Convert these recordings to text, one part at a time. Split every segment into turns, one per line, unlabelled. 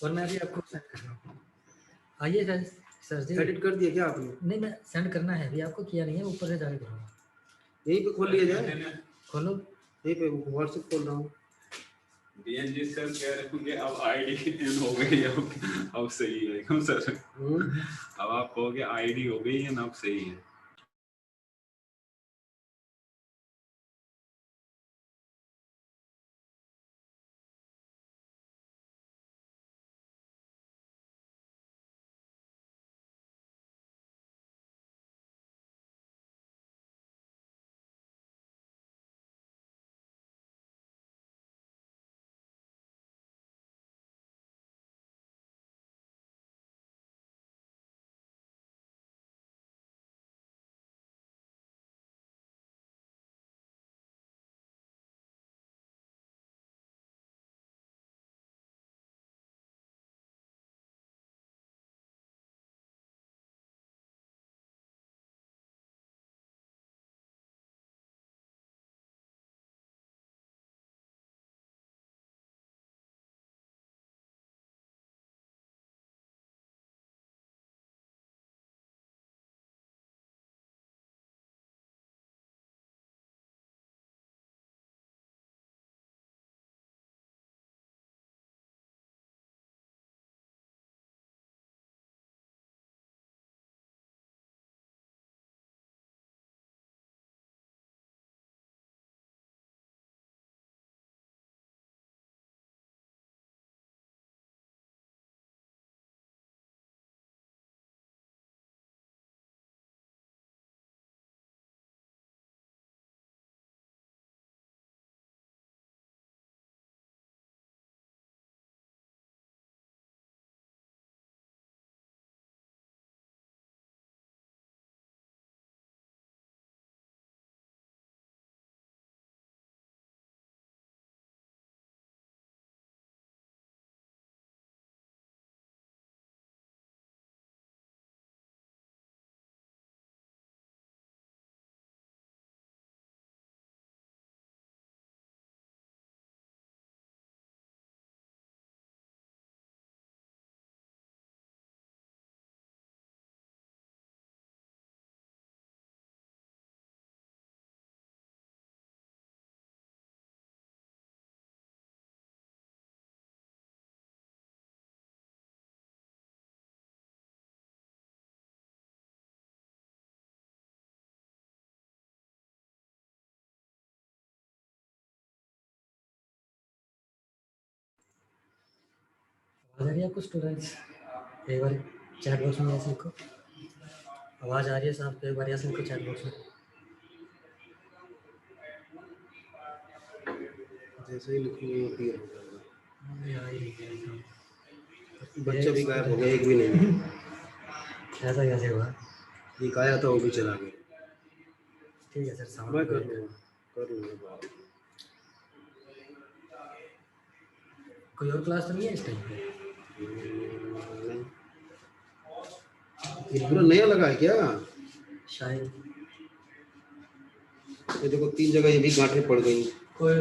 और मैं अभी आपको सेंड कर रहा हूँ। आइए सर। सर जी
एडिट कर दिया क्या आपने?
नहीं, मैं सेंड करना है अभी आपको, किया नहीं है, ऊपर से जाके करूँगा।
यहीं पे खोल लिया जाए,
खोलो।
यहीं पे व्हाट्सएप खोल रहा हूँ।
डीएनजी सर कह रहे होंगे अब आईडी इन हो गई, अब सही है क्यों सर? अब आप कहोगे आईडी हो गई है ना, अब सही है।
आवाज़ आ रही है आपको स्टूडेंट्स? एक बार चैट बॉक्स में ऐसे लिखो, आवाज़ आ रही है साहब तो एक बार ऐसे लिखो चैट बॉक्स में।
जैसे ही लिखूंगा क्लियर हो जाएगा।
साहब
बच्चा भी गायब हो गया, एक भी नहीं।
ऐसा कैसे हुआ?
एक आया था वो भी चला गया।
ठीक है सर, साउंड
मैं कर लूँगा बात।
कोई और क्लास तो नहीं है इस टाइम पे?
ये पूरा नया लगा है क्या?
शायद।
ये देखो 3 जगह ये भी गांठें पड़ गई।
कोई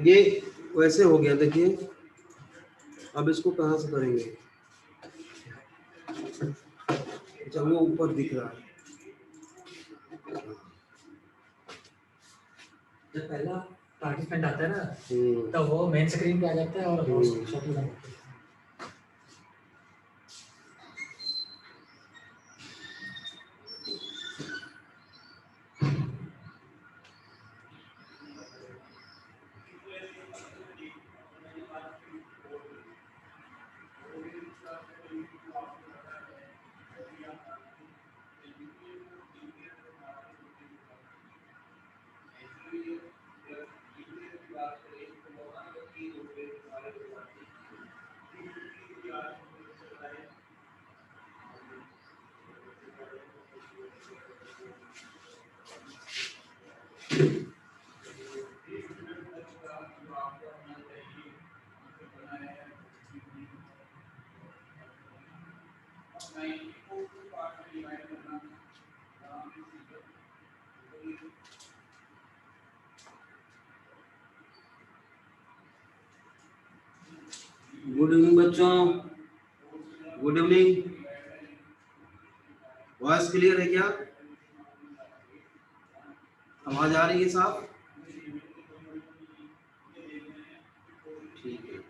ये वैसे हो गया, देखिए अब इसको कहाँ से करेंगे? अच्छा वो ऊपर दिख रहा है।
जब पहला पार्टिसिपेंट आता है ना तो वो मेन स्क्रीन पे आ जाता है और वो शॉट बन जाता है।
गुड इवनिंग बच्चों, गुड इवनिंग। वॉइस क्लियर है क्या? आवाज आ रही है साहब? ठीक है।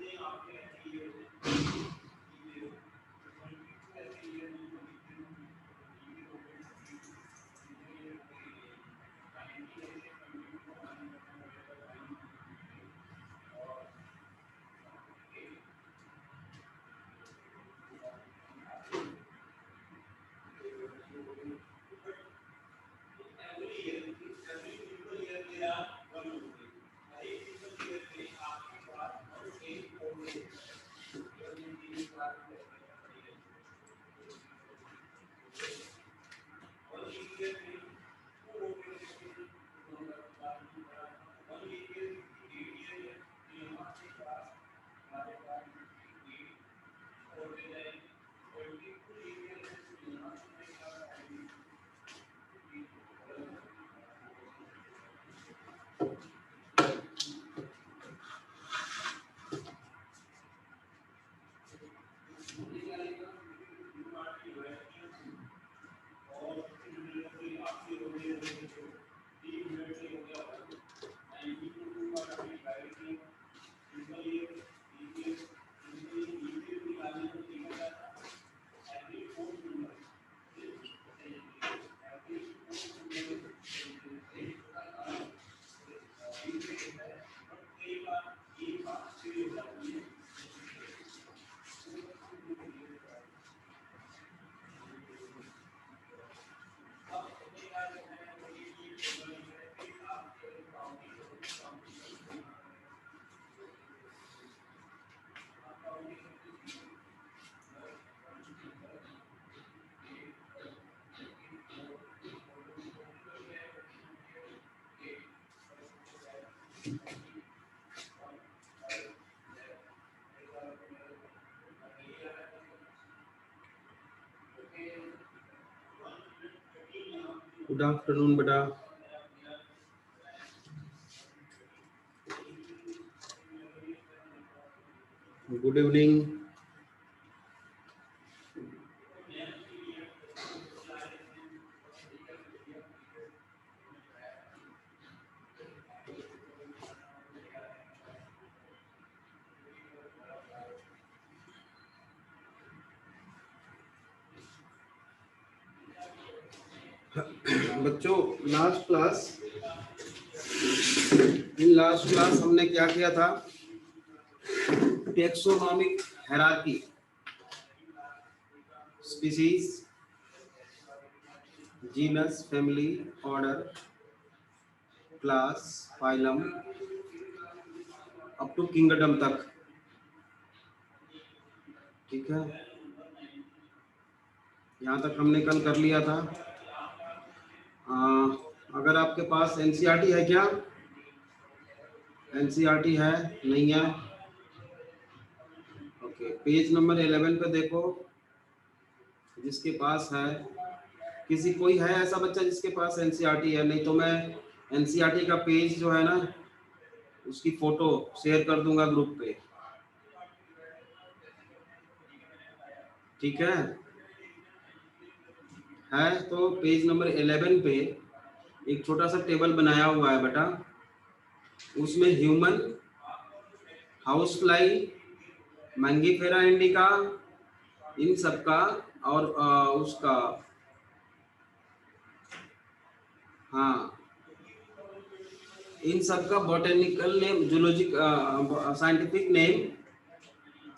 गुड आफ्टरनून बेटा। Good evening. बच्चों लास्ट क्लास हमने क्या किया था? Taxonomic hierarchy, species, genus, family, order, class, phylum, up to kingdom तक। ठीक है, यहाँ तक हमने कल कर लिया था। अगर आपके पास एनसीईआरटी है क्या? एनसीईआरटी है? नहीं है? ओके, पेज नंबर 11 पे देखो, जिसके पास है। कोई है ऐसा बच्चा जिसके पास एनसीईआरटी है? नहीं तो मैं एनसीईआरटी का पेज जो है ना, उसकी फोटो शेयर कर दूंगा ग्रुप पे। ठीक है तो पेज नंबर 11 पे एक छोटा सा टेबल बनाया हुआ है बेटा, उसमें human, house fly, Mangifera indica, इन सबका और उसका, हाँ, इन सबका botanical name, zoologic scientific name,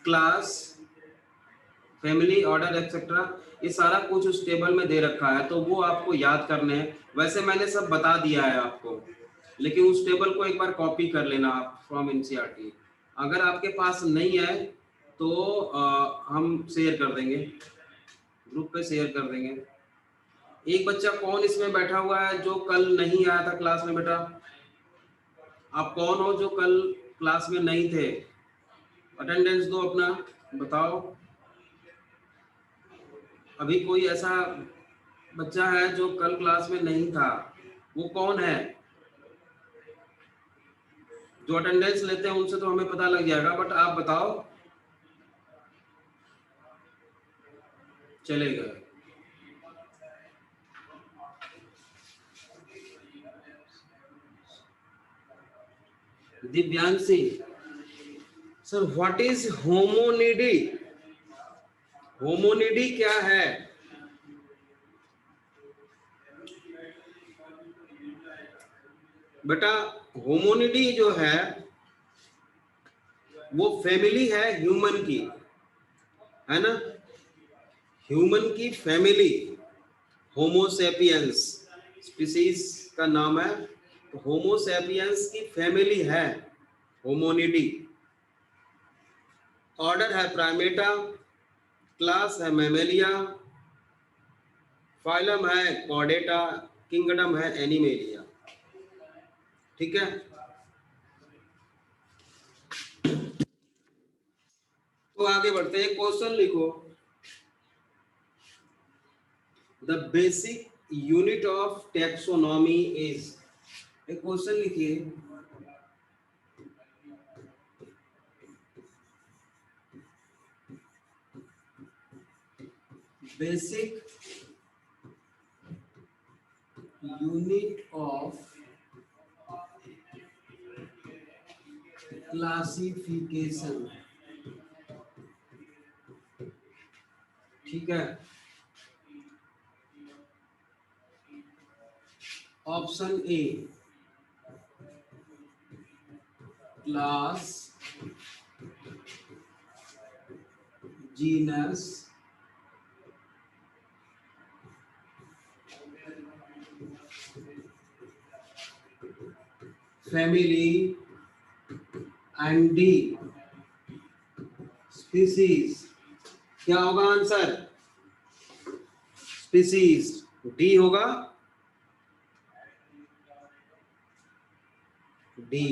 class, family, order etcetera, ये सारा कुछ उस टेबल में दे रखा है। तो वो आपको याद करने हैं। वैसे मैंने सब बता दिया है आपको, लेकिन उस टेबल को एक बार कॉपी कर लेना आप फ्रॉम एनसीईआरटी। अगर आपके पास नहीं है तो हम शेयर कर देंगे, ग्रुप पे शेयर कर देंगे। एक बच्चा कौन इसमें बैठा हुआ है जो कल नहीं आया था क्लास में? बेटा आप कौन हो जो कल क्लास में नहीं थे? अटेंडेंस दो अपना, बताओ। अभी कोई ऐसा बच्चा है जो कल क्लास में नहीं था? वो कौन है? जो अटेंडेंस लेते हैं उनसे तो हमें पता लग जाएगा, बट आप बताओ। चलेगा। Divyanshi sir, what is Hominidae? Hominidae क्या है? बेटा होमोनिडी जो है वो फैमिली है ह्यूमन की, है ना? ह्यूमन की फैमिली, होमोसेपियंस स्पीसीज का नाम है। तो होमोसेपियंस की फैमिली है होमोनिडी। ऑर्डर है प्राइमेटा, क्लास है मैमेलिया, फाइलम है कॉर्डेटा, किंगडम है एनिमेलिया। ठीक है, तो आगे बढ़ते हैं। क्वेश्चन लिखो। The basic unit of taxonomy is. एक क्वेश्चन लिखिए। Basic unit of classification. ठीक है, option A class, genus, family and D species. क्या होगा आंसर? स्पीसीज डी होगा, डी।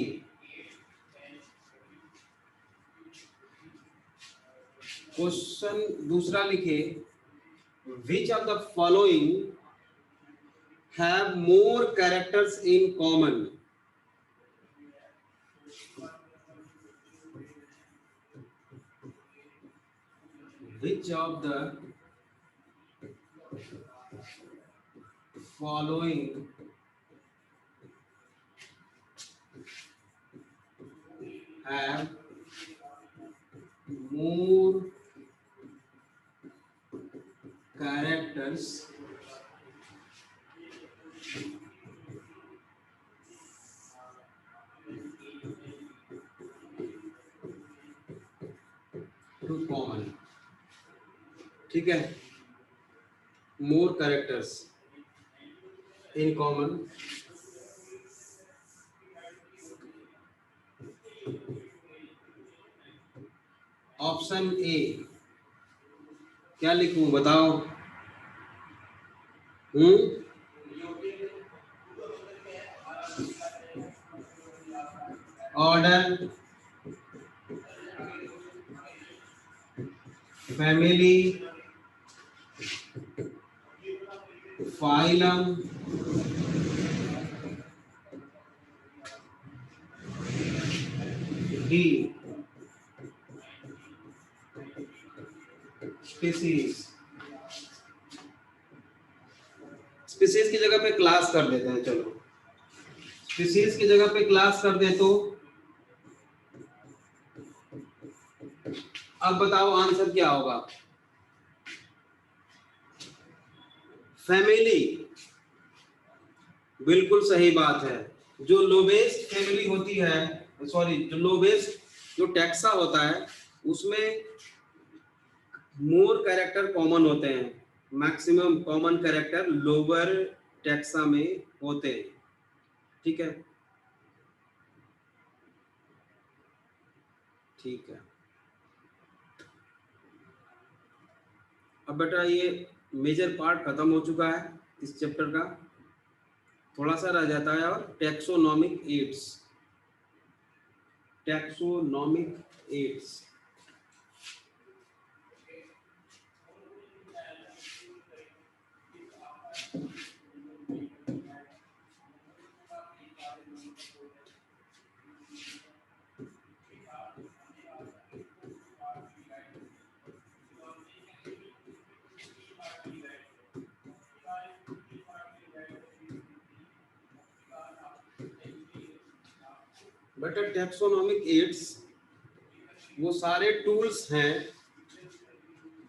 क्वेश्चन दूसरा लिखे। Which of the following have more characters in common? Which of the following have more characters to common? ठीक है, more characters in common. Option A. क्या लिखूं बताओ? Order, family, phylum, D species. Species की जगह पे क्लास कर देते हैं। चलो स्पीसीज की जगह पे क्लास कर दे तो अब बताओ आंसर क्या होगा? फैमिली, बिल्कुल सही बात है। जो लोवेस्ट फैमिली होती है, सॉरी, जो लोवेस्ट जो टैक्सा होता है उसमें मोर कैरेक्टर कॉमन होते हैं। Maximum common character lower taxa में होते हैं। ठीक है, ठीक है। अब बेटा ये मेजर पार्ट खत्म हो चुका है इस चैप्टर का, थोड़ा सा रह जाता है। और टैक्सोनॉमिक एड्स, टैक्सोनॉमिक एड्स। बेटा टैक्सोनॉमिक एड्स वो सारे टूल्स हैं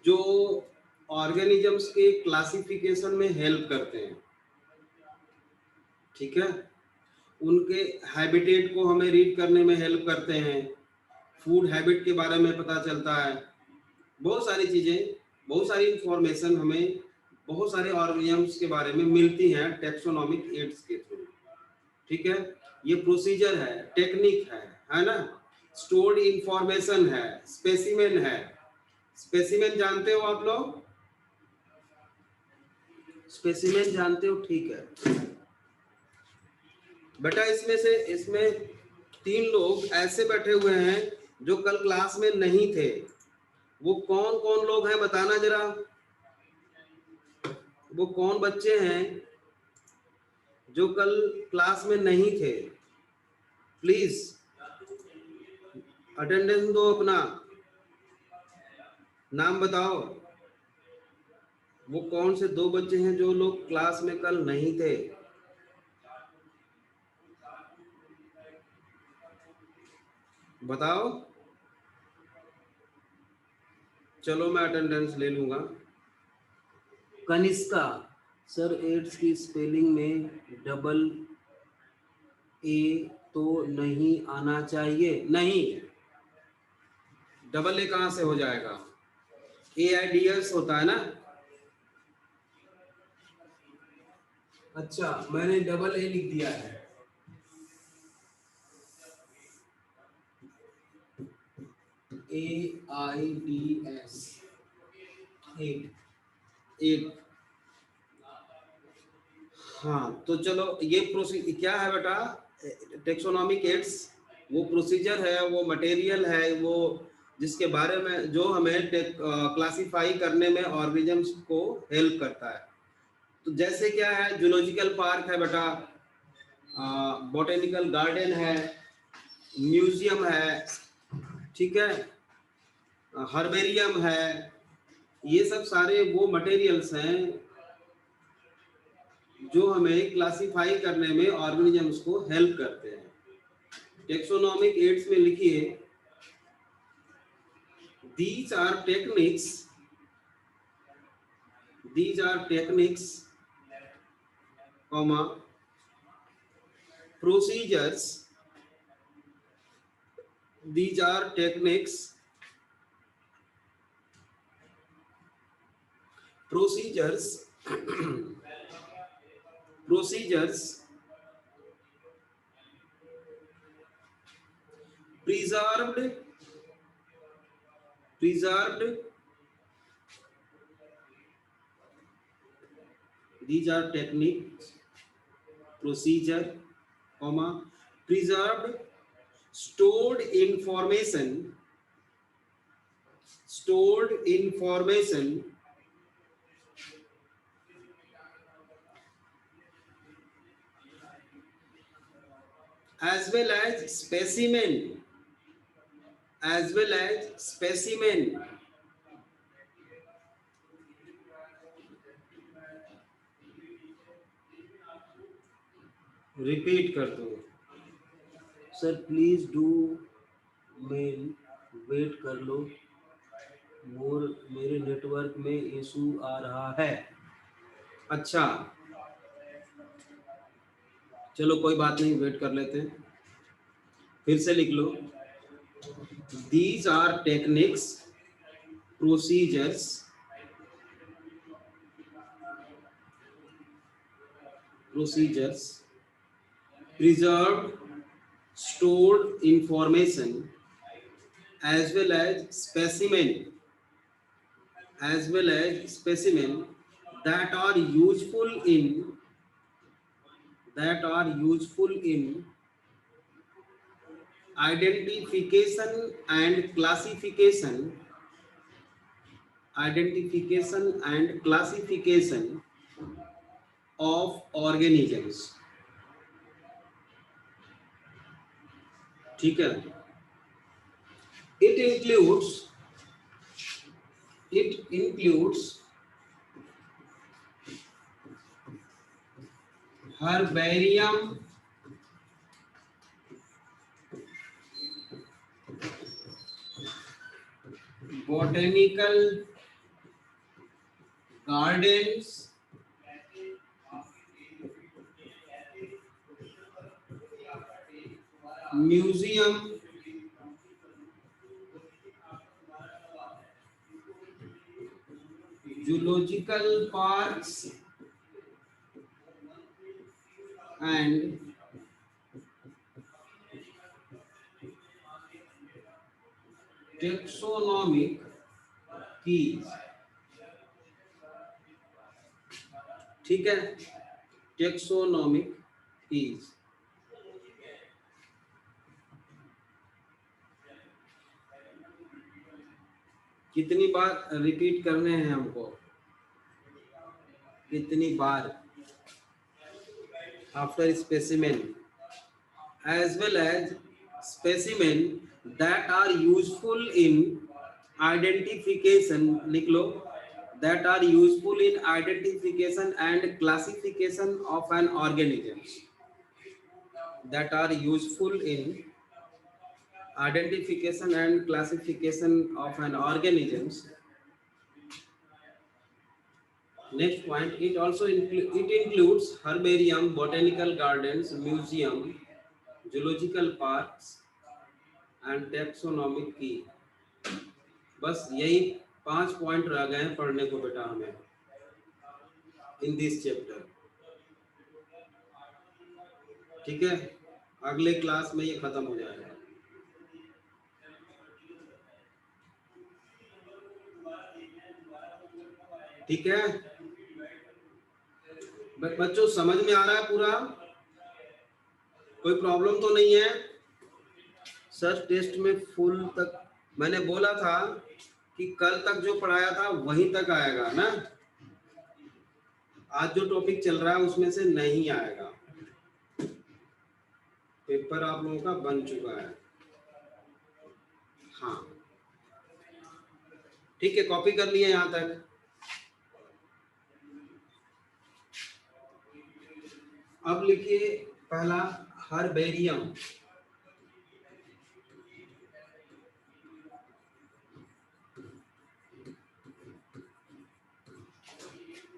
जो ऑर्गेनिजम्स के क्लासिफिकेशन में हेल्प करते हैं, ठीक है। उनके हैबिटेट को हमें रीड करने में हेल्प करते हैं, फूड हैबिट के बारे में पता चलता है, बहुत सारी चीज़ें, बहुत सारी इंफॉर्मेशन हमें बहुत सारे ऑर्गेनिजम्स के बारे में मिलती हैं टैक्सोनॉमिक एड्स के थ्रू, ठीक है। ये प्रोसीजर है, टेक्निक है ना। स्टोर्ड इंफॉर्मेशन है, स्पेसिमेन है। स्पेसिमेन जानते हो आप लोग? स्पेसिमेन जानते हो, ठीक है बेटा। इसमें 3 लोग ऐसे बैठे हुए हैं जो कल क्लास में नहीं थे। वो कौन कौन लोग हैं बताना जरा। वो कौन बच्चे हैं जो कल क्लास में नहीं थे? प्लीज अटेंडेंस दो, अपना नाम बताओ। वो कौन से 2 बच्चे हैं जो लोग क्लास में कल नहीं थे? बताओ। चलो मैं अटेंडेंस ले लूंगा। कनिष्का सर, एड्स की स्पेलिंग में डबल ए तो नहीं आना चाहिए? नहीं, डबल ए कहां से हो जाएगा? AIDS होता है ना। अच्छा, मैंने डबल ए लिख दिया है। AIDS, aid. हाँ तो चलो, ये प्रोसीजर क्या है बेटा? टेक्सोनॉमिक एड्स वो प्रोसीजर है, वो मटेरियल है, वो जिसके बारे में जो हमें क्लासिफाई करने में ऑर्गेनिजम्स को हेल्प करता है। तो जैसे क्या है, जूलॉजिकल पार्क है बेटा, बॉटेनिकल गार्डन है, म्यूजियम है, ठीक है, हर्बेरियम है। ये सब सारे वो मटेरियल्स हैं जो हमें क्लासिफाई करने में ऑर्गेनिजम्स को हेल्प करते हैं। टेक्सोनॉमिक एड्स में लिखिए, these are techniques comma procedures. These are techniques, procedures preserved these are techniques, procedure comma preserved stored information as well as specimen repeat कर दो sir, please do mail wait कर लो, मेरे network में issue आ रहा है। अच्छा चलो कोई बात नहीं, वेट कर लेते हैं। फिर से लिख लो, these are techniques, procedures preserved stored information as well as specimen that are useful in identification and classification of organisms, ठीक है। It includes herbarium, botanical gardens, museum, zoological parks and taxonomic keys। ठीक है, taxonomic keys. कितनी बार repeat करने हैं हमको, कितनी बार? After specimen as well as specimen that are useful in identification, लिख लो, that are useful in identification and classification of an organism, that are useful in identification and classification of an organism। Next point, it also includes herbarium, botanical gardens, museum, zoological parks and taxonomic key। बस यही 5 point रह गए हैं पढ़ने को बेटा हमें in this chapter. ठीक है, अगले क्लास में ये खत्म हो जाएगा। ठीक है बच्चों, समझ में आ रहा है पूरा? कोई प्रॉब्लम तो नहीं है? सर टेस्ट में फुल तक मैंने बोला था कि कल तक जो पढ़ाया था वहीं तक आएगा ना, आज जो टॉपिक चल रहा है उसमें से नहीं आएगा। पेपर आप लोगों का बन चुका है। हाँ ठीक है, कॉपी कर लिए यहां तक। अब लिखिए पहला हर्बेरियम।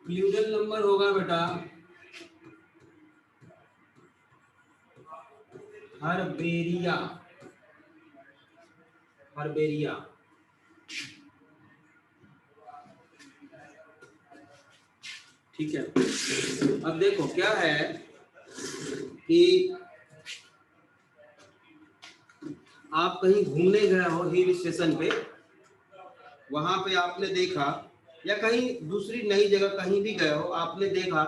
प्लूरल नंबर होगा बेटा हर्बेरिया, हर्बेरिया। ठीक है, अब देखो क्या है कि आप कहीं घूमने गए हो हिल स्टेशन पे, वहां पे आपने देखा, या कहीं दूसरी नई जगह कहीं भी गए हो, आपने देखा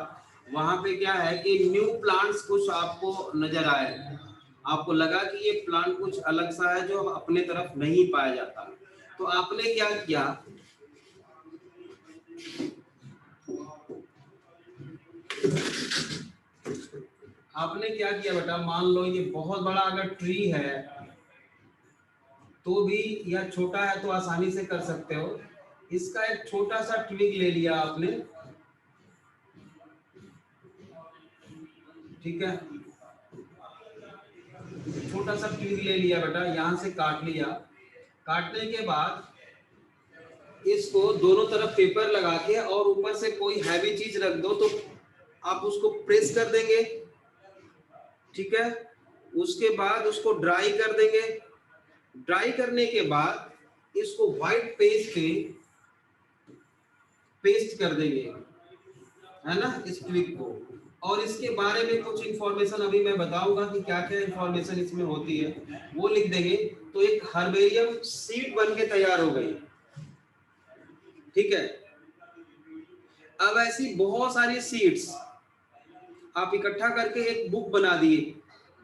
वहां पे क्या है कि न्यू प्लांट्स कुछ आपको नजर आए, आपको लगा कि ये प्लांट कुछ अलग सा है जो अपने तरफ नहीं पाया जाता, तो आपने क्या किया, आपने क्या किया बेटा, मान लो ये बहुत बड़ा अगर ट्री है तो भी, या छोटा है तो आसानी से कर सकते हो, इसका एक छोटा सा ट्विग ले लिया आपने। ठीक है, छोटा सा ट्विग ले लिया बेटा, यहां से काट लिया। काटने के बाद इसको दोनों तरफ पेपर लगा के और ऊपर से कोई हैवी चीज रख दो तो आप उसको प्रेस कर देंगे। ठीक है, उसके बाद उसको ड्राई कर देंगे। ड्राई करने के बाद इसको व्हाइट पेज पे पेस्ट कर देंगे, है ना, इस ट्विग को। और इसके बारे में कुछ इंफॉर्मेशन अभी मैं बताऊंगा कि क्या क्या इंफॉर्मेशन इसमें होती है, वो लिख देंगे। तो एक हर्बेरियम सीड बन के तैयार हो गई। ठीक है, अब ऐसी बहुत सारी सीड्स आप इकट्ठा करके एक बुक बना दिए,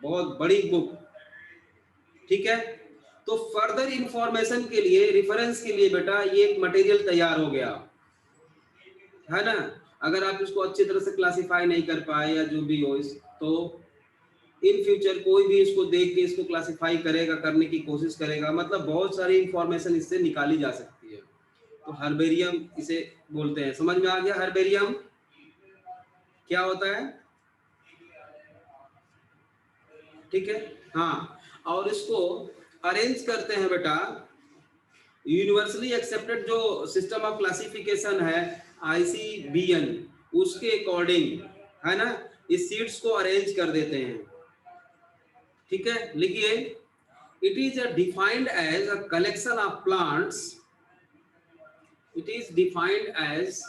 बहुत बड़ी बुक। ठीक है, तो फर्दर इंफॉर्मेशन के लिए, रेफरेंस के लिए बेटा ये एक मटेरियल तैयार हो गया, है ना। अगर आप इसको अच्छी तरह से क्लासिफाई नहीं कर पाए या जो भी हो, तो इन फ्यूचर कोई भी इसको देख के इसको क्लासिफाई करेगा, करने की कोशिश करेगा, मतलब बहुत सारी इंफॉर्मेशन इससे निकाली जा सकती है। तो हर्बेरियम इसे बोलते हैं। समझ में आ गया हर्बेरियम क्या होता है? ठीक है, हाँ। और इसको अरेंज करते हैं बेटा यूनिवर्सली एक्सेप्टेड जो सिस्टम ऑफ क्लासिफिकेशन है ICBN, उसके अकॉर्डिंग, है ना, इस सीड्स को अरेंज कर देते हैं। ठीक है, लिखिए, it is defined as a collection of plants, it is defined as,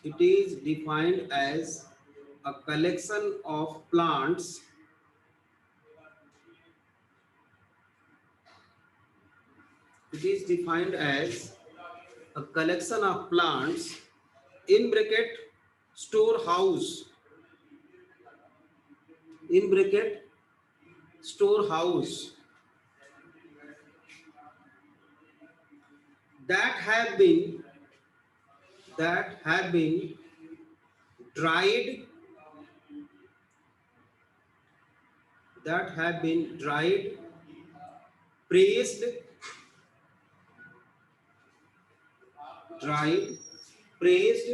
it is defined as a collection of plants it is defined as a collection of plants in bracket storehouse, in bracket storehouse, that have been dried, that have been dried, pressed, dried, pressed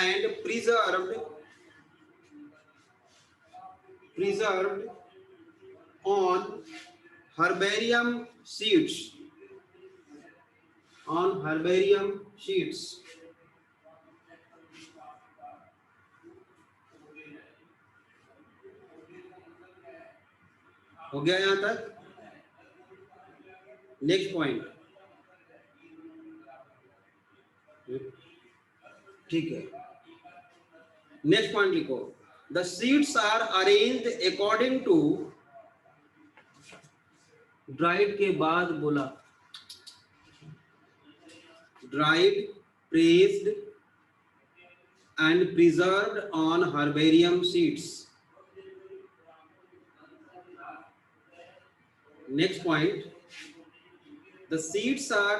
and preserved on herbarium sheets, on herbarium sheets। हो गया यहां तक? Next point, ठीक है, next point लिखो, the seeds are arranged according to, dried के बाद बोला, dried, pressed and preserved on herbarium seeds. Next point, the seeds are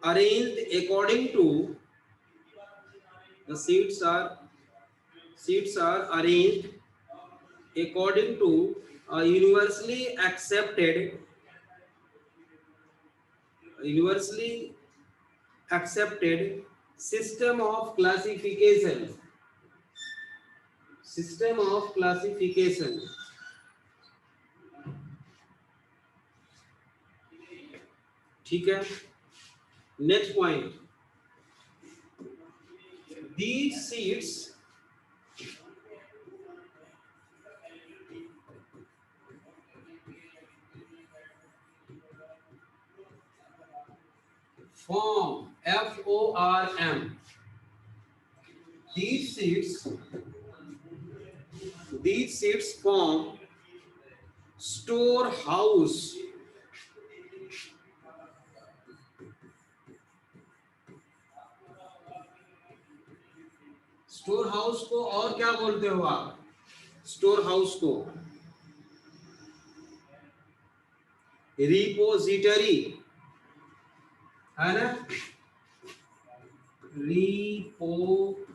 arranged according to, the seeds are arranged according to a universally accepted system of classification, system of classification। ठीक है, next point, these seeds form, FORM, these seeds form storehouse, store house को और क्या बोलते हो आप? Store house को repository, है ना, रिपोजिटरी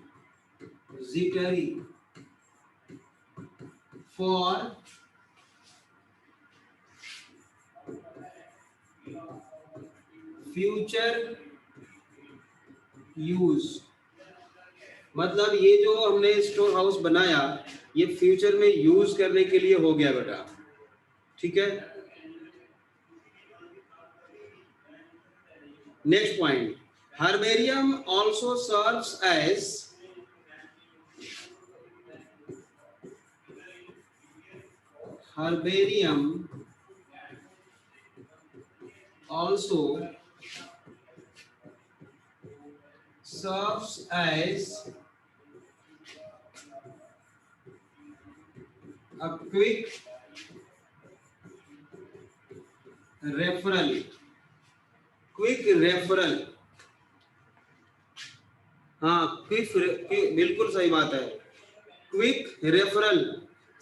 फॉर फ्यूचर यूज। मतलब ये जो हमने स्टोर हाउस बनाया, ये फ्यूचर में यूज करने के लिए हो गया बेटा। ठीक है, next point, herbarium also serves as, herbarium also serves as a quick referral, हाँ, बिल्कुल सही बात है, quick referral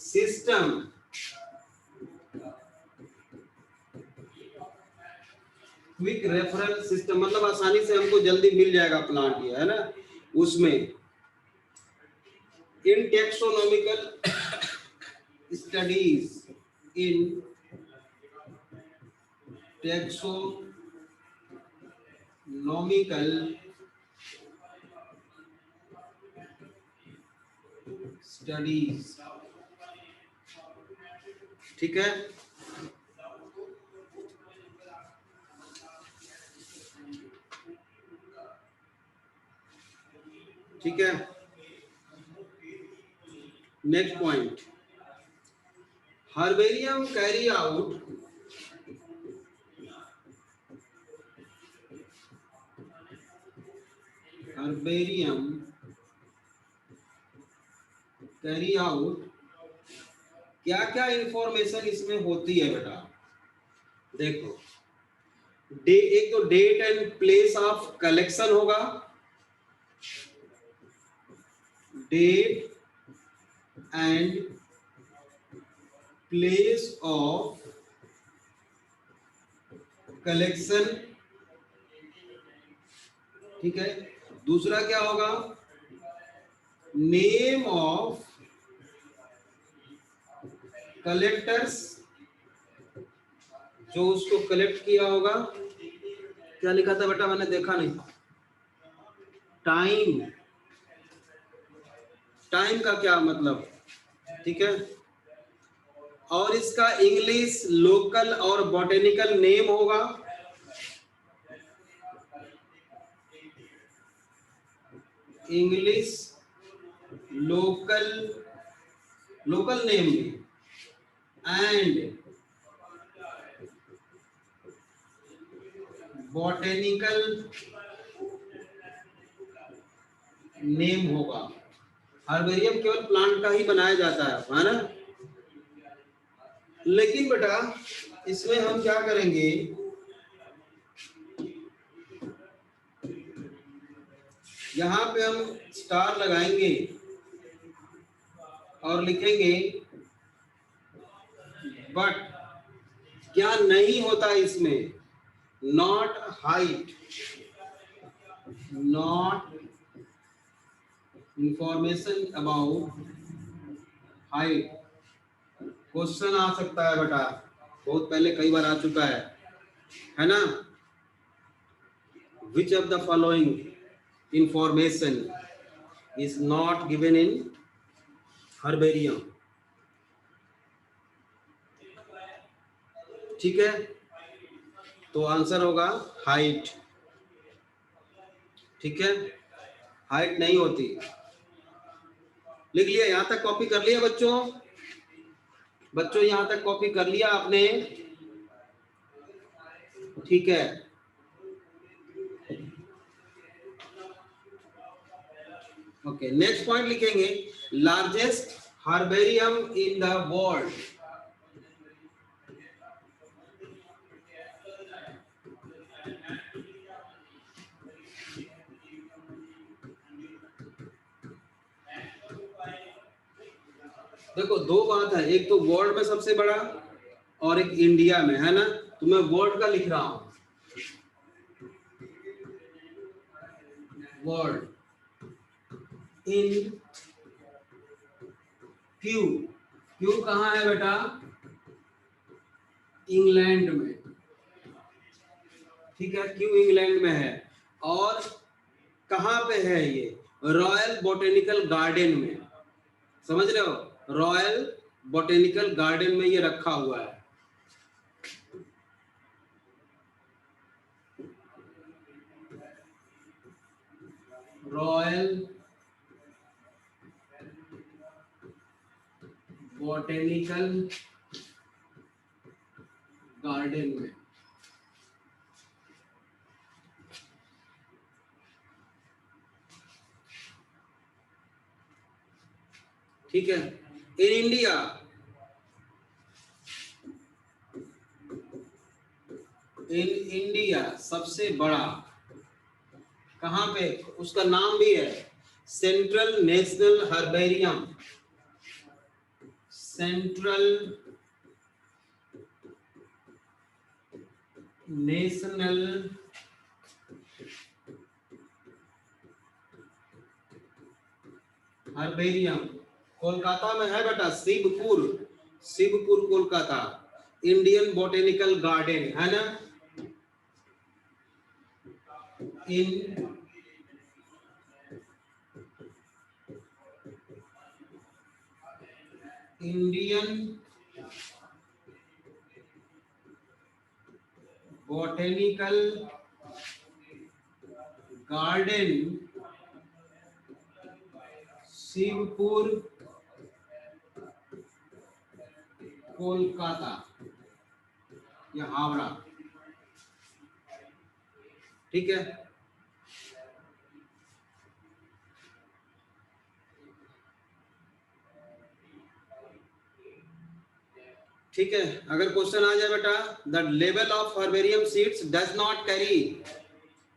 system, quick referral system मतलब आसानी से हमको जल्दी मिल जाएगा प्लांट, ये है ना, उसमें इन टेक्सोनॉमिकल स्टडीज, इन टेक्सोनॉमिकल स्टडीज। ठीक है, ठीक है, next point, herbarium carry out क्या क्या इंफॉर्मेशन इसमें होती है बेटा? देखो, एक तो date and place of collection होगा, date and place of collection, ठीक है। दूसरा क्या होगा, नेम ऑफ कलेक्टर्स, जो उसको कलेक्ट किया होगा। क्या लिखा था बेटा, मैंने देखा नहीं, टाइम, टाइम का क्या मतलब, ठीक है। और इसका इंग्लिश, लोकल और बॉटेनिकल नेम होगा, English, local name and botanical name होगा। हर्बेरियम केवल प्लांट का ही बनाया जाता है ना। लेकिन बेटा इसमें हम क्या करेंगे, यहां पे हम स्टार लगाएंगे और लिखेंगे, बट क्या नहीं होता इसमें, not height, not information about height. Question आ सकता है बेटा, बहुत पहले कई बार आ चुका है ना। Which of the following information is not given in herbarium, ठीक है। तो आंसर होगा हाइट, ठीक है, हाइट नहीं होती। लिख लिया, यहां तक कॉपी कर लिया बच्चों? बच्चों यहां तक कॉपी कर लिया आपने? ठीक है, ओके। नेक्स्ट पॉइंट लिखेंगे, largest herbarium in the world. देखो दो बात है, एक तो वर्ल्ड में सबसे बड़ा और एक इंडिया में, है ना। तो मैं वर्ल्ड का लिख रहा हूं, वर्ल्ड इन क्यू, क्यू कहां है बेटा, इंग्लैंड में, ठीक है, क्यू इंग्लैंड में है। और कहां पे है ये, रॉयल बोटेनिकल गार्डन में, समझ रहे हो, रॉयल बोटेनिकल गार्डन में ये रखा हुआ है। रॉयल बोटेनिकल गार्डन में, ठीक है। इन इंडिया, इन इंडिया सबसे बड़ा कहां पे, उसका नाम भी है central national herbarium, central national herbarium, Kolkata में है बेटा, Shivpur, Shivpur Kolkata, Indian botanical garden, है ना। In Indian botanical garden Shibpur Kolkata या हावड़ा, ठीक है। ठीक है, अगर क्वेश्चन आ जाए बेटा the level of herbarium seeds does not carry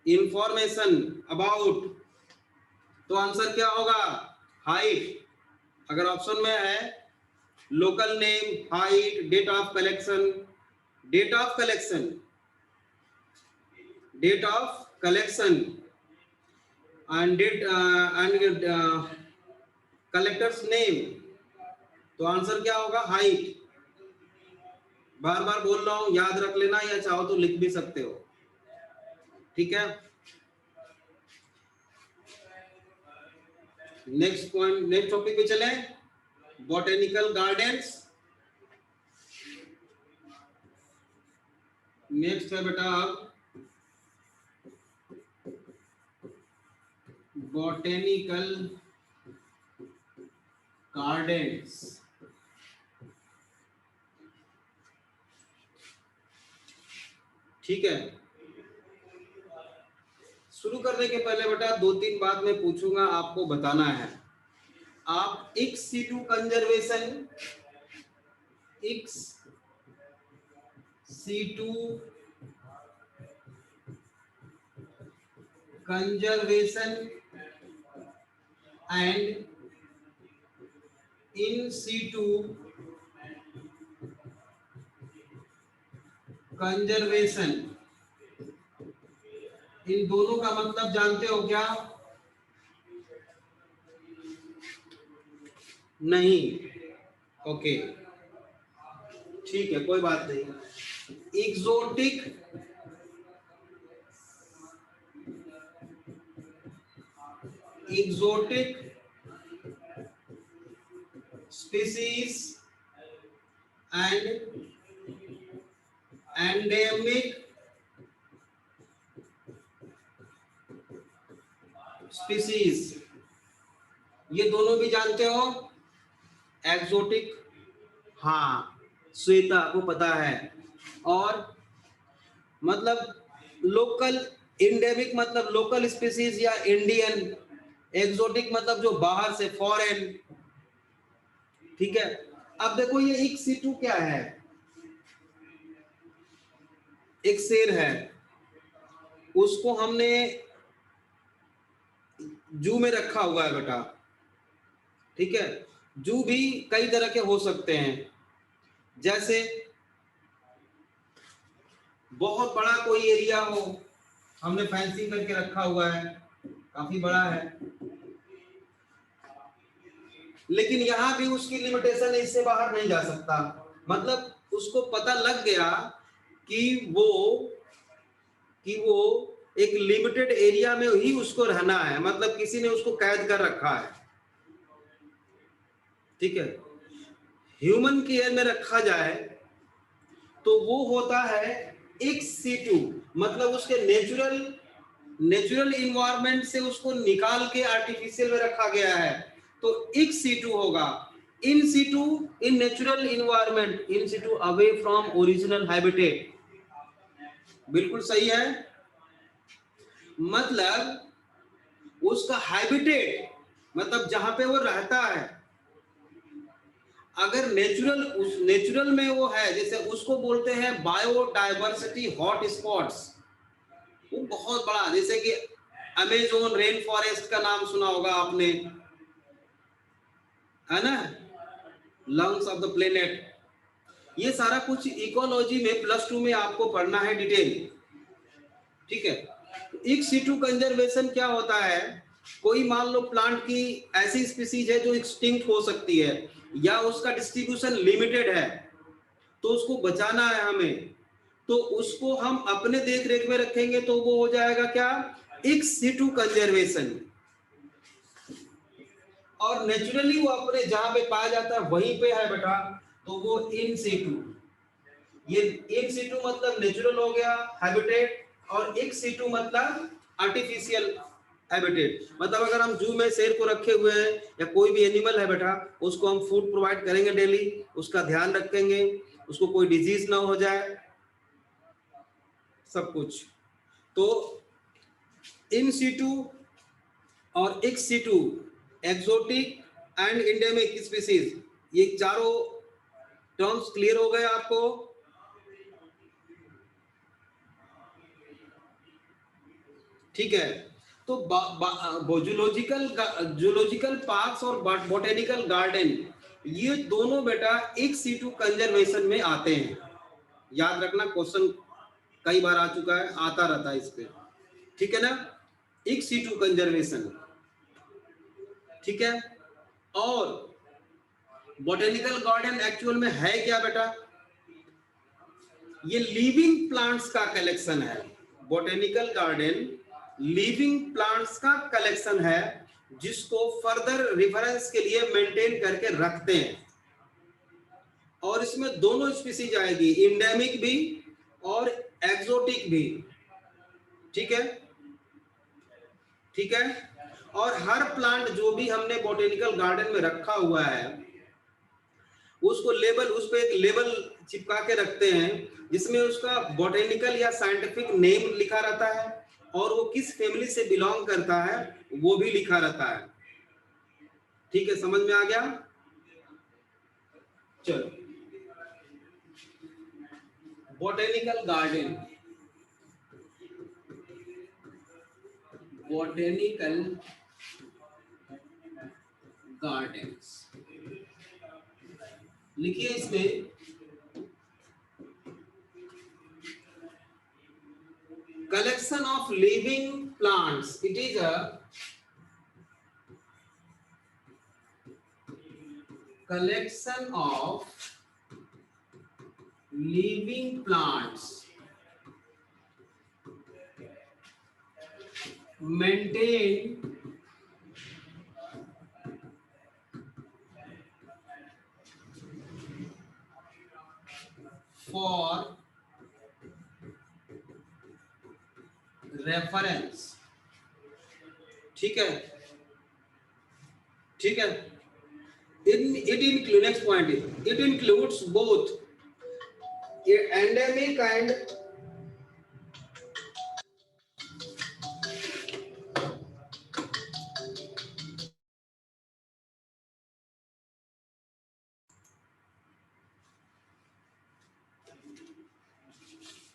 information about, तो आंसर क्या होगा? हाइट। अगर ऑप्शन में है local name, height, date of collection, date of collection, date of collection and date and collector's name, तो आंसर क्या होगा? Height. बार बार बोल रहा हूं, याद रख लेना, या चाहो तो लिख भी सकते हो, ठीक है। नेक्स्ट पॉइंट, नेक्स्ट टॉपिक पे चले, बॉटेनिकल गार्डन्स। नेक्स्ट है बेटा बॉटेनिकल गार्डन्स। ठीक है, शुरू करने के पहले बेटा दो तीन बात मैं पूछूंगा, आपको बताना है। आप in situ conservation, in situ conservation and in situ conservation, इन दोनों का मतलब जानते हो क्या? नहीं, ओके, ठीक है, कोई बात नहीं। Exotic species and endemic species, ये दोनों भी जानते हो। एक्सोटिक, हाँ श्वेता को पता है, और मतलब लोकल, एंडेमिक मतलब लोकल स्पीसीज या इंडियन, एक्सोटिक मतलब जो बाहर से, फॉरेन, ठीक है। अब देखो ये एक सीटू क्या है? एक शेर है, उसको हमने जू में रखा हुआ है बेटा, ठीक है। जू भी कई तरह के हो सकते हैं, जैसे बहुत बड़ा कोई एरिया हो, हमने फेंसिंग करके रखा हुआ है, काफी बड़ा है, लेकिन यहां भी उसकी लिमिटेशन है, इससे बाहर नहीं जा सकता। मतलब उसको पता लग गया कि वो एक लिमिटेड एरिया में ही उसको रहना है, मतलब किसी ने उसको कैद कर रखा है, ठीक है। ह्यूमन केयर में रखा जाए तो वो होता है एक्स सीटू, मतलब उसके नेचुरल इन्वायरमेंट से उसको निकाल के आर्टिफिशियल में रखा गया है, तो एक्स सीटू होगा। In situ in natural environment, in situ away from original habitat, बिल्कुल सही है। मतलब उसका हैबिटेट मतलब जहां पे वो रहता है, अगर नेचुरल में वो है, जैसे उसको बोलते हैं बायोडायवर्सिटी हॉट स्पॉट्स, वो बहुत बड़ा, जैसे कि अमेज़न रेन फॉरेस्ट का नाम सुना होगा आपने, है ना, लंग्स ऑफ द प्लेनेट, ये सारा कुछ इकोलॉजी में +2 में आपको पढ़ना है डिटेल, ठीक है। इन सीटू कंजर्वेशन क्या होता है? कोई मान लो प्लांट की ऐसी स्पीसीज है जो एक्सटिंक्ट हो सकती है, या उसका डिस्ट्रीब्यूशन लिमिटेड है, तो उसको बचाना है हमें, तो उसको हम अपने देख रेख में रखेंगे, तो वो हो जाएगा क्या? Ex situ conservation. और नेचुरली वो अपने जहां पे पाया जाता है वहीं पे है बेटा, तो वो इन सीटू। ये इन सीटू मतलब नेचुरल हो गया, हैबिटेट, और एक्स सीटू मतलब आर्टिफिशियल, हैबिटेट मतलब अगर हम जू में शेर को रखे हुए हैं या कोई भी एनिमल है बेटा, उसको हम फूड प्रोवाइड करेंगे डेली, उसका ध्यान रखेंगे, उसको कोई डिजीज ना हो जाए, सब कुछ। तो इन सीटू और ex situ, exotic and endemic species, ये चारों टर्म्स क्लियर हो गए आपको? ठीक है। तो जूलॉजिकल पार्क्स और बोटेनिकल गार्डन, ये दोनों बेटा एक सीटू कंजर्वेशन में आते हैं। याद रखना, क्वेश्चन कई बार आ चुका है, आता रहता है इस पे, ठीक है ना? एक सीटू कंजर्वेशन, ठीक है। और बोटेनिकल गार्डन एक्चुअल में है क्या बेटा? ये लिविंग प्लांट्स का कलेक्शन है। बोटेनिकल गार्डन लिविंग प्लांट्स का कलेक्शन है, जिसको फर्दर रेफरेंस के लिए मेंटेन करके रखते हैं। और इसमें दोनों स्पीसीज आएगी, इंडेमिक भी और एक्सोटिक भी, ठीक है, ठीक है। और हर प्लांट जो भी हमने बोटेनिकल गार्डन में रखा हुआ है, उसको लेबल, उस पे एक लेबल चिपका के रखते हैं, जिसमें उसका बोटेनिकल या साइंटिफिक नेम लिखा रहता है, और वो किस फैमिली से बिलोंग करता है वो भी लिखा रहता है। ठीक है, समझ में आ गया? चलो, बोटेनिकल गार्डन, बोटेनिकल गार्डन्स लिखिए इसमें, collection of living plants, it is a collection of living plants maintained for reference, ठीक है, ठीक है। it includes, next point is, it includes both endemic and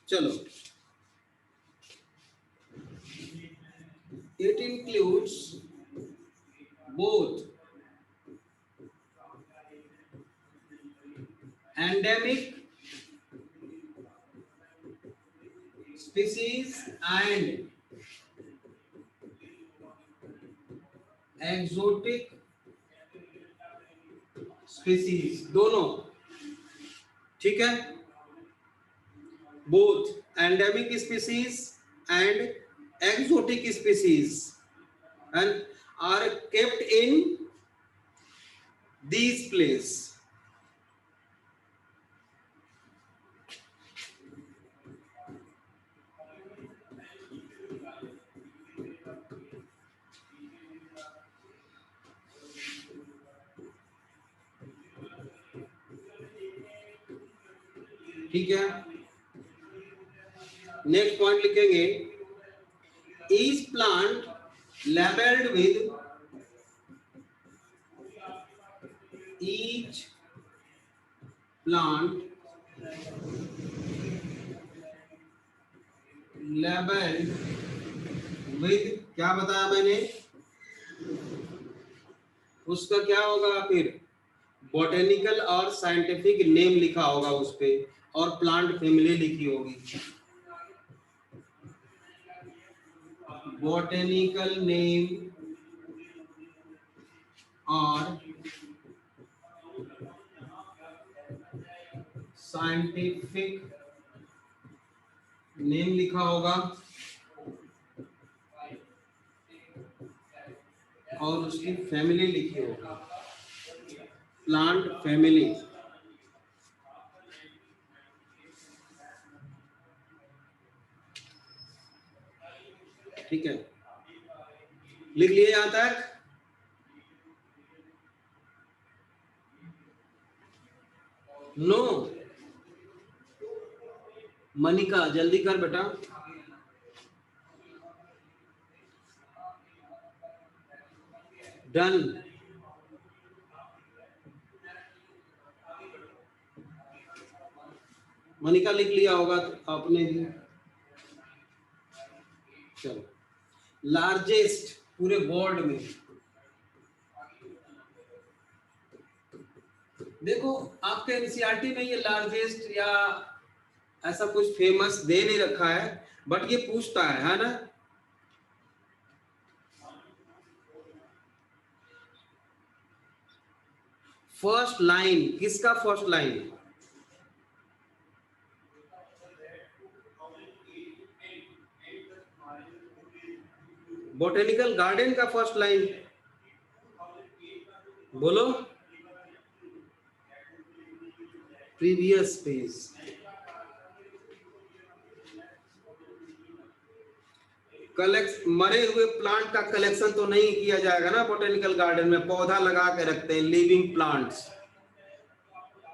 चलो, it includes both endemic species and exotic species, दोनों, ठीक है। both endemic species and exotic species and are kept in these place, ठीक है। नेक्स्ट पॉइंट लिखेंगे, each plant labeled with, each plant labeled with, क्या बताया मैंने, उसका क्या होगा फिर, बोटेनिकल और साइंटिफिक नेम लिखा होगा उस पे, और प्लांट फैमिली लिखी होगी, बोटेनिकल नेम और साइंटिफिक नेम लिखा होगा, और उसकी फैमिली लिखी होगी, प्लांट फैमिली, ठीक है। लिख लिए यहां तक? नो? मनिका जल्दी कर बेटा। डन। मनिका लिख लिया होगा तो आपने भी। चलो, लार्जेस्ट पूरे वर्ल्ड में, देखो आपके एनसीईआरटी में ये लार्जेस्ट या ऐसा कुछ फेमस दे नहीं रखा है, बट ये पूछता है ना। फर्स्ट लाइन किसका? फर्स्ट लाइन बोटेनिकल गार्डन का फर्स्ट लाइन बोलो। Previous page. कलेक्ट मरे हुए प्लांट का कलेक्शन तो नहीं किया जाएगा ना बोटेनिकल गार्डन में। पौधा लगा के रखते हैं, लिविंग प्लांट्स,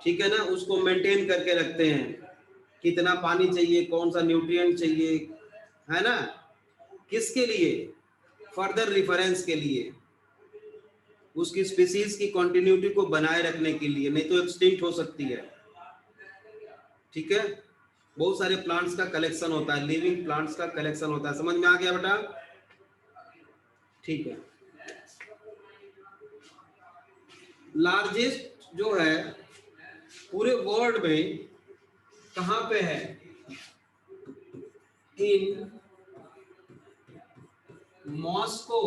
ठीक है ना, उसको मेंटेन करके रखते हैं, कितना पानी चाहिए, कौन सा न्यूट्रिएंट चाहिए, है ना। किसके लिए? फर्दर रिफरेंस के लिए, उसकी स्पीसीज की कंटिन्यूटी को बनाए रखने के लिए, नहीं तो एक्सटिंक्ट हो सकती है, ठीक है। बहुत सारे प्लांट्स का कलेक्शन होता है, लिविंग प्लांट्स का कलेक्शन होता है। समझ में आ गया बेटा? ठीक है। लार्जेस्ट जो है पूरे वर्ल्ड में कहां पे है? In Moscow.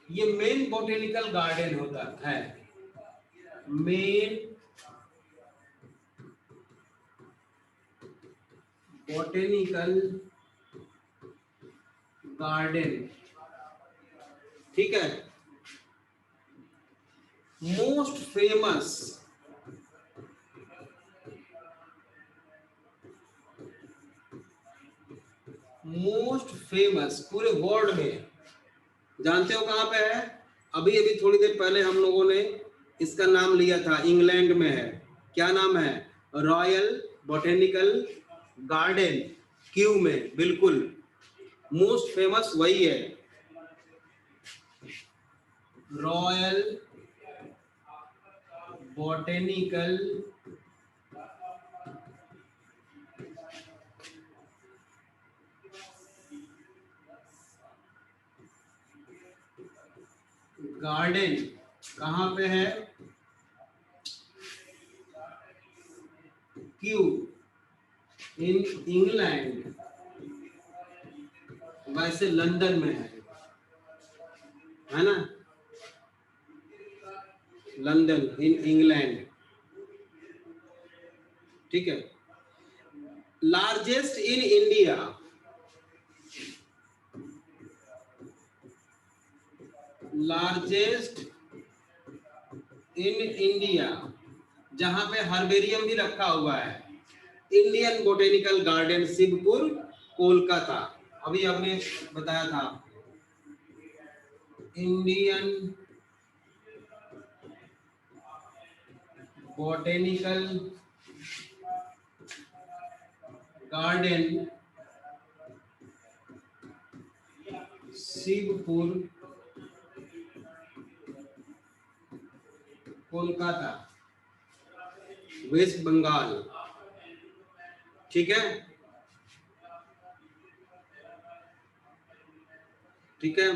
ये मेन बोटेनिकल गार्डन होता है, मेन बोटेनिकल गार्डन, ठीक है। मोस्ट फेमस, मोस्ट फेमस पूरे वर्ल्ड में, जानते हो कहां पे है? अभी अभी थोड़ी देर पहले हम लोगों ने इसका नाम लिया था, इंग्लैंड में है। क्या नाम है? रॉयल बोटेनिकल गार्डन, क्यू में, बिल्कुल मोस्ट फेमस वही है, रॉयल बोटेनिकल गार्डन। कहां पे है? क्यू इन इंग्लैंड, वैसे लंदन में है ना, लंदन इन इंग्लैंड, ठीक है। Largest in India, largest in India, जहां पे हर्बेरियम भी रखा हुआ है, Indian botanical garden, Shibpur, Kolkata. अभी हमने बताया था, Indian botanical garden, Shibpur, Kolkata, West Bengal, ठीक है, ठीक है,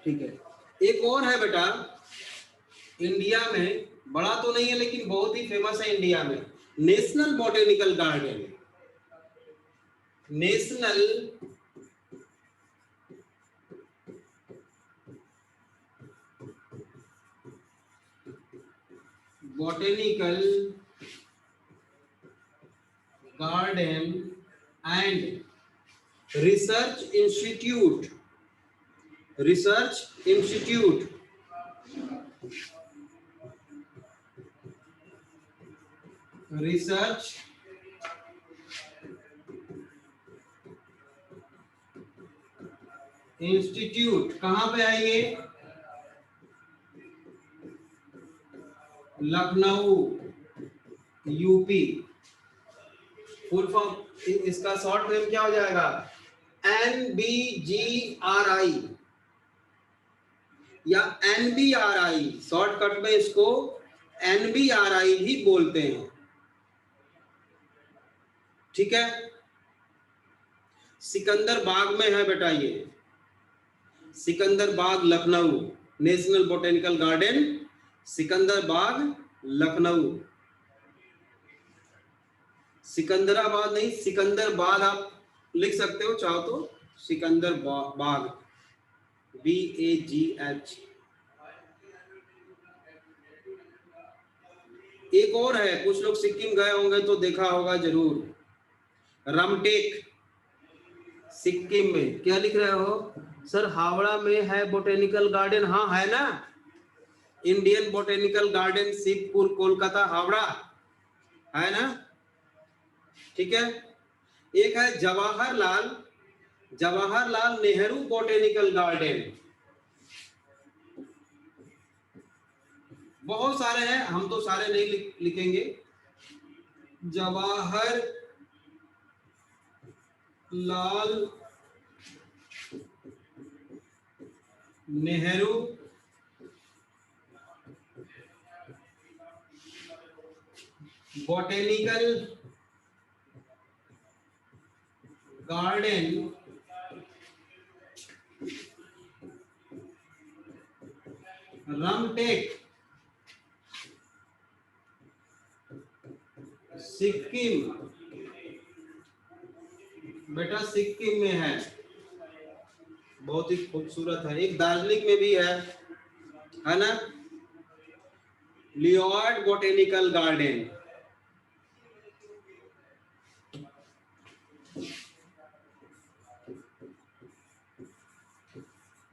ठीक है। एक और है बेटा, इंडिया में बड़ा तो नहीं है लेकिन बहुत ही फेमस है इंडिया में, national botanical garden, national botanical garden and research institute, research institute, research institute कहां पे है ये? लखनऊ यूपी। फुल फॉर्म इसका शॉर्ट नेम क्या हो जाएगा? NBGRI या NBRI। शॉर्टकट में इसको NBRI भी बोलते हैं, ठीक है। सिकंदर बाग में है बेटा ये, Sikandar Bagh Lucknow, national botanical garden Sikandar Bagh Lucknow. Secunderabad नहीं, सिकंदरबाद आप लिख सकते हो चाहो तो, सिकंदर बाग BAGH। एक और है, कुछ लोग सिक्किम गए होंगे तो देखा होगा जरूर, रमटेक सिक्किम में। क्या लिख रहे हो सर? हावड़ा में है बोटेनिकल गार्डन। हाँ है ना, Indian botanical garden Shibpur Kolkata Howrah है ना, ठीक है। एक है जवाहरलाल नेहरू बोटेनिकल गार्डन। बहुत सारे हैं, हम तो सारे नहीं लिखेंगे। Jawaharlal Nehru botanical garden Ramtek Sikkim. बेटा सिक्किम में है, बहुत ही खूबसूरत है। एक दार्जिलिंग में भी है ना, Lloyd botanical garden.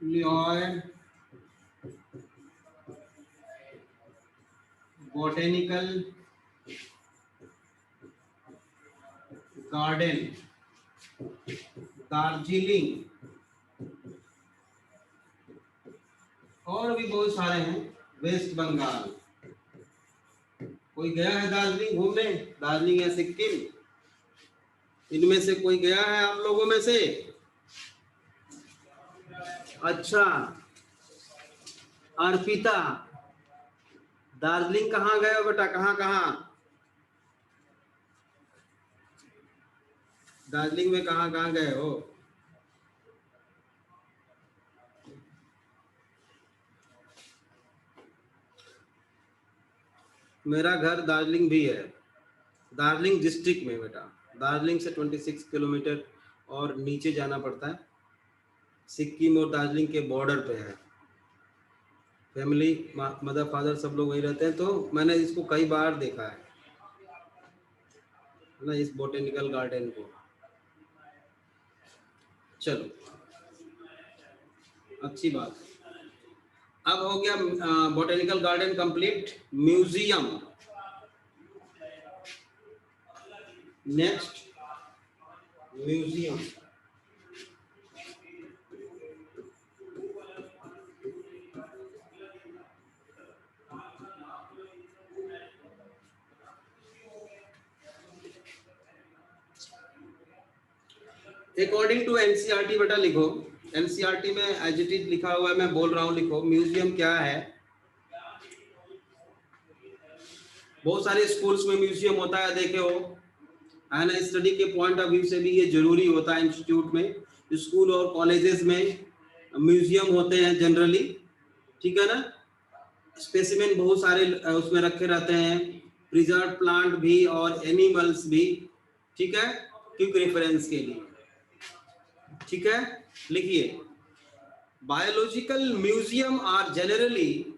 Lloyd botanical garden Darjeeling. और भी बहुत सारे हैं, वेस्ट बंगाल। कोई गया है दार्जिलिंग घूमने? दार्जिलिंग या सिक्किम, इनमें से कोई गया है आप लोगों में से? अच्छा, अर्पिता दार्जिलिंग कहाँ गए हो बेटा? कहाँ कहाँ दार्जिलिंग में कहाँ कहाँ गए हो? मेरा घर दार्जिलिंग भी है, दार्जिलिंग डिस्ट्रिक्ट में बेटा। दार्जिलिंग से 26 किलोमीटर और नीचे जाना पड़ता है। सिक्किम और दार्जिलिंग के बॉर्डर पे है। फैमिली मदर फादर सब लोग वहीं रहते हैं, तो मैंने इसको कई बार देखा है ना, इस बोटेनिकल गार्डन को। चलो अच्छी बात है। अब हो गया botanical garden complete. Museum, next museum. According to NCERT बेटा लिखो, एनसीईआरटी में एज इट इज लिखा हुआ है, मैं बोल रहा हूँ लिखो। म्यूजियम क्या है? बहुत सारे स्कूल्स में म्यूजियम होता है, देखे हो है ना। स्टडी के पॉइंट ऑफ व्यू से भी ये जरूरी होता है। इंस्टीट्यूट में, स्कूल और कॉलेजेस में म्यूजियम होते हैं जनरली, ठीक है ना। स्पेसिमेन बहुत सारे उसमें रखे रहते हैं, प्रिजर्व प्लांट भी और एनिमल्स भी, ठीक है, क्विक रेफरेंस के लिए, ठीक है। लिखिए, biological museum are generally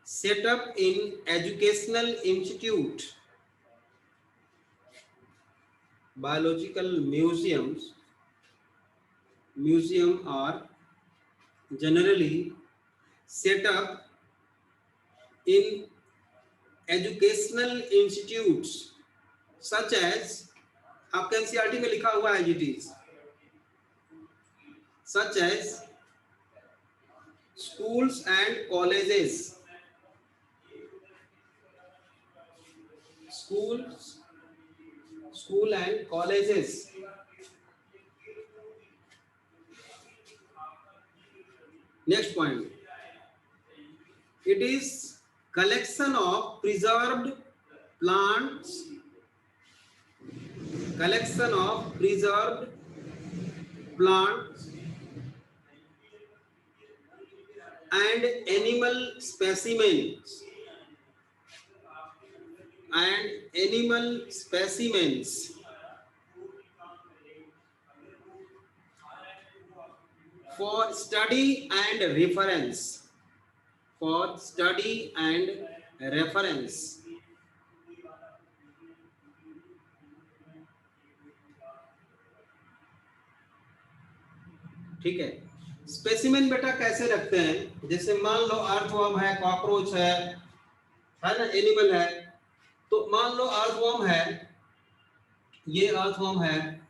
set up in educational institute. Biological museum are generally set up in educational institutes such as, आपके एनसीईआरटी में लिखा हुआ है as it is, such as schools and colleges, school and colleges. Next point, it is collection of preserved plants, collection of preserved plants and animal specimens for study and reference, ठीक है। Specimen बेटा कैसे रखते हैं, जैसे मान लो earthworm है, cockroach है ना, एनिमल है, तो मान लो अर्थवर्म है, ये अर्थवर्म है,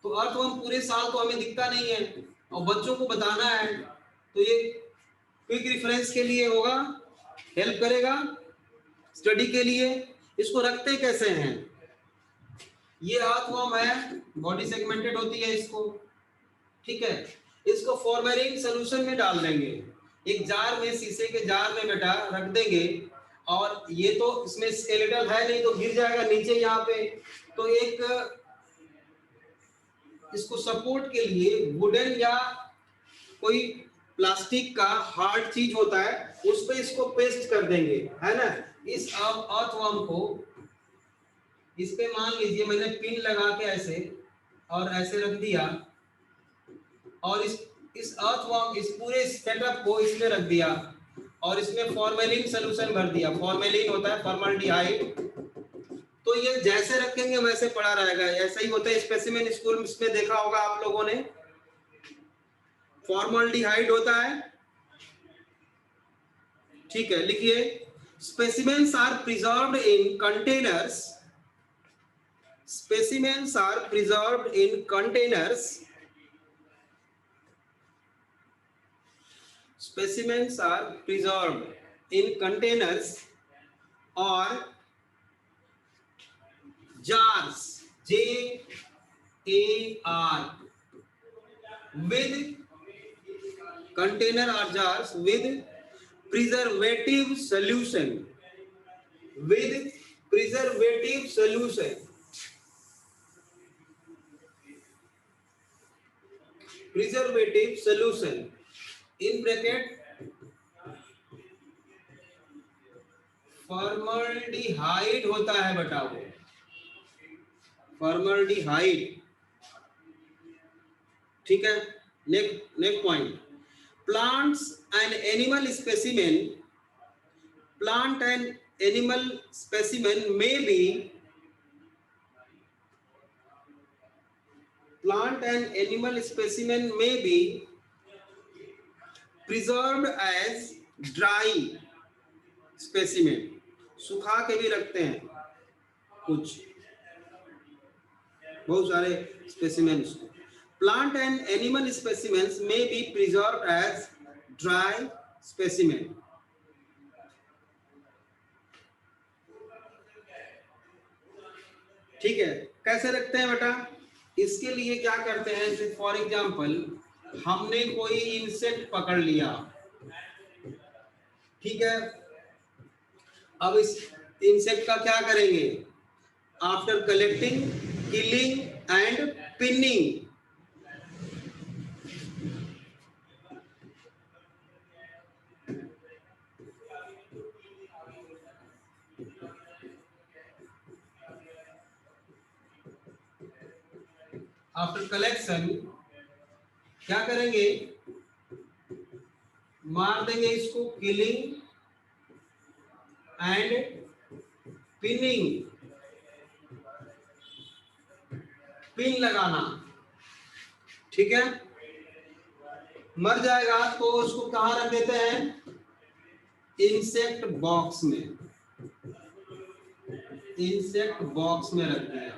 तो अर्थवर्म पूरे साल तो हमें दिखता नहीं है और बच्चों को बताना है, तो ये क्विक रेफरेंस के लिए होगा, हेल्प करेगा स्टडी के लिए। इसको रखते कैसे हैं, ये अर्थवर्म है, बॉडी सेगमेंटेड होती है इसको, ठीक है। इसको फॉर्मेलिन सॉल्यूशन में डाल देंगे, एक जार में, शीशे के जार में बेटा रख देंगे, और ये तो इसमें स्केलेटल है नहीं तो गिर जाएगा नीचे यहाँ पे, तो एक इसको सपोर्ट के लिए वुडन या कोई प्लास्टिक का हार्ड चीज होता है, उस पे इसको पेस्ट कर देंगे, है ना। इस अर्थवर्म को इस पे मान लीजिए मैंने पिन लगा के ऐसे और ऐसे रख दिया, और इस अर्थवर्म, इस पूरे सेटअप को इसमें रख दिया, और इसमें फॉर्मेलिन सॉल्यूशन भर दिया, फॉर्मेलिन होता है फॉर्मल्डिहाइड, तो ये जैसे रखेंगे वैसे पड़ा रहेगा। ऐसा ही होता है स्पेसिमेन, स्कूल में देखा होगा आप लोगों ने, फॉर्मल्डिहाइड होता है, ठीक है। लिखिए, specimens are preserved in containers, specimens are preserved in containers, specimens are preserved in containers or jars, J-A-R, with container or jars with preservative solution, with preservative solution, preservative solution, in bracket formaldehyde होता है बेटा, वो formaldehyde, ठीक है। Next point, plants and animal specimen, plant and animal specimen may be, plant and animal specimen may be preserved as dry specimen, सुखा के भी रखते हैं कुछ, बहुत सारे स्पेसिमेंस को। प्लांट एंड एनिमल स्पेसिमेंस में be preserved as dry specimen, ठीक है। कैसे रखते हैं बेटा, इसके लिए क्या करते हैं, फॉर एग्जाम्पल हमने कोई इंसेक्ट पकड़ लिया, ठीक है। अब इस इंसेक्ट का क्या करेंगे, after collecting, killing and pinning, after collection क्या करेंगे, मार देंगे इसको, किलिंग एंड पिनिंग, पिन लगाना, ठीक है। मर जाएगा तो उसको कहाँ रख देते हैं, इंसेक्ट बॉक्स में, इंसेक्ट बॉक्स में रख दिया,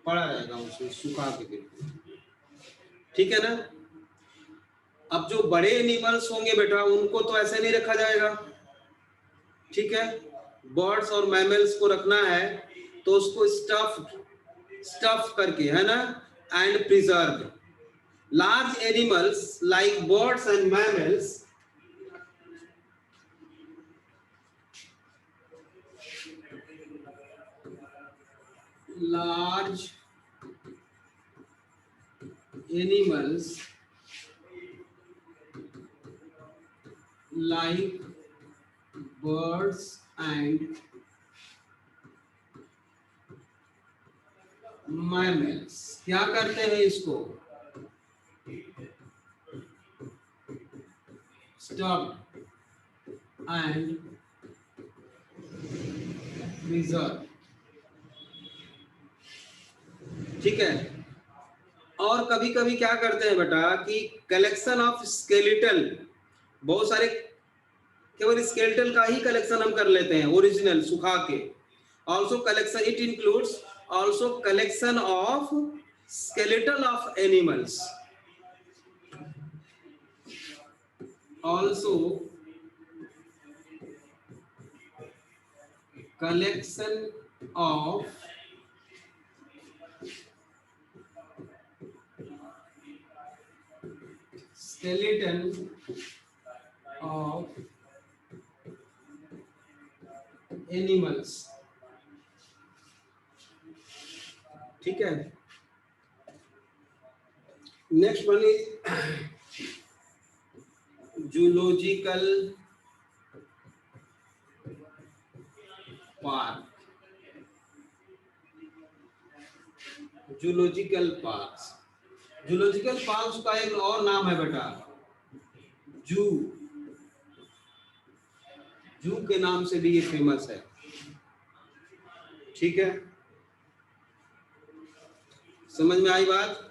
पड़ा रहेगा उसमें सुखा के बिल्कुल, ठीक है ना। अब जो बड़े एनिमल्स होंगे बेटा उनको तो ऐसे नहीं रखा जाएगा, ठीक है। बर्ड्स और मैमल्स को रखना है तो उसको स्टफ करके, है ना, and preserve. Large animals like birds and mammals large animals like birds and mammals क्या करते हैं इसको stuffed and preserved, ठीक है। और कभी कभी क्या करते हैं बेटा कि कलेक्शन ऑफ स्केलेटल, बहुत सारे केवल स्केलेटल का ही कलेक्शन हम कर लेते हैं ओरिजिनल सुखा के। Also collection, it includes also collection of skeletal of animals, also collection of skeleton of animals, ठीक है। Next one is zoological park. Zoological parks, zoological parks का एक और नाम है बेटा जू, जू के नाम से भी ये फेमस है, ठीक है। समझ में आई बात।